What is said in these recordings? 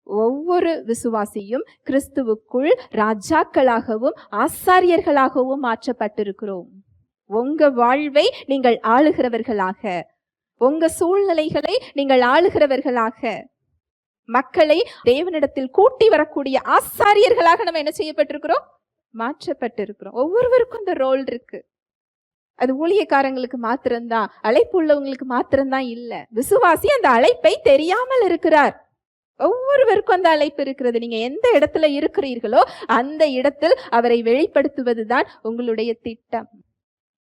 ஒவ்வொரு விசுவாசியும் கிறிஸ்துவுக்குள் ராஜாக்களாகவும் ஆசாரியர்களாகவும் மாற்றப்பட்டிருக்கிறோம். உங்க வாழ்வை நீங்கள் ஆளுகிறவர்களாக, உங்க சூழ்நிலைகளை நீங்கள் ஆளுகிறவர்களாக, மக்களை தேவனிடத்தில் கூட்டி வரக்கூடிய ஆசாரியர்களாக நம்ம என்ன செய்யப்பட்டிருக்கிறோம்? மாற்றப்பட்டிருக்கிறோம். ஒவ்வொருவருக்கும் இந்த ரோல் இருக்கு. அது ஊழியக்காரங்களுக்கு மாத்திரம்தான், அழைப்பு உள்ளவங்களுக்கு மாத்திரம்தான் இல்ல. விசுவாசி அந்த அழைப்பை தெரியாமல் இருக்கிறார். ஒவ்வொருவருக்கும் அந்த அழைப்பு இருக்கிறது. நீங்க எந்த இடத்துல இருக்கிறீர்களோ அந்த இடத்தில் அவரை வெளிப்படுத்துவதுதான் உங்களுடைய திட்டம்.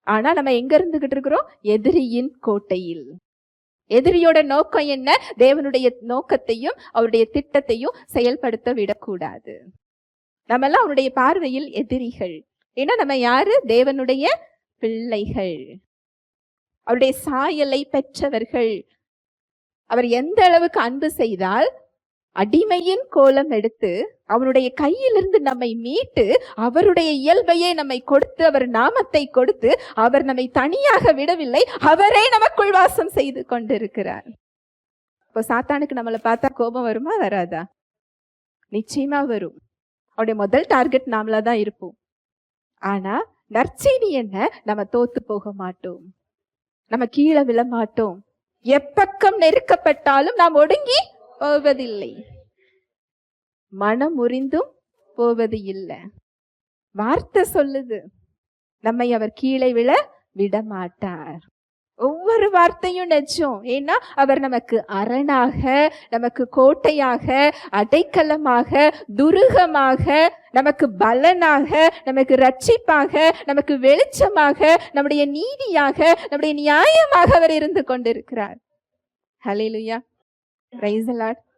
ஆனா நம்ம எங்க இருந்துகிட்டு இருக்கிறோம்? எதிரியின் கோட்டையில். எதிரியோட நோக்கம் என்ன? தேவனுடைய நோக்கத்தையும் அவருடைய திட்டத்தையும் செயல்படுத்த விடக்கூடாது. நம்ம எல்லாம் அவருடைய பார்வையில் எதிரிகள். ஏன்னா நம்ம யாரு? தேவனுடைய பிள்ளைகள், அவருடைய சாயலை பெற்றவர்கள். அவர் எந்த அளவுக்கு அன்பு செய்தால் அடிமையின் கோலம் எடுத்து அவருடைய கையிலிருந்து நம்மை மீட்டு அவருடைய இயல்பையே நம்மை கொடுத்து அவர் நாமத்தை கொடுத்து அவர் நம்மை தனியாக விடவில்லை, அவரே நமக்குள் வாசம் செய்து கொண்டிருக்கிறார். இப்போ சாத்தானுக்கு நம்மளை பார்த்தா கோபம் வருமா? வராதா? நிச்சயமா வரும். அவருடைய முதல் டார்கெட் நாமளா தான் இருப்போம். ஆனா நற்செய்தி என்ன? நம்ம தோத்து போக மாட்டோம், நம்ம கீழே விழ மாட்டோம். எப்பக்கம் நெருக்கப்பட்டாலும் நாம் ஒடுங்கி போவதில்லை, மனம் முறிந்தும் போவது இல்லை. வார்த்தை சொல்லுது, நம்மை அவர் கீழே விழ விட மாட்டார். ஒவ்வொரு வார்த்தையும் நிஜம். ஏன்னா அவர் நமக்கு அரணாக, நமக்கு கோட்டையாக, அடைக்கலமாக, துருகமாக, நமக்கு பலனாக, நமக்கு ரட்சிப்பாக, நமக்கு வெளிச்சமாக, நம்முடைய நீதியாக, நம்முடைய நியாயமாக அவர் இருந்து கொண்டிருக்கிறார். ஹல்லேலூயா, பிரைஸ் தி லார்ட்.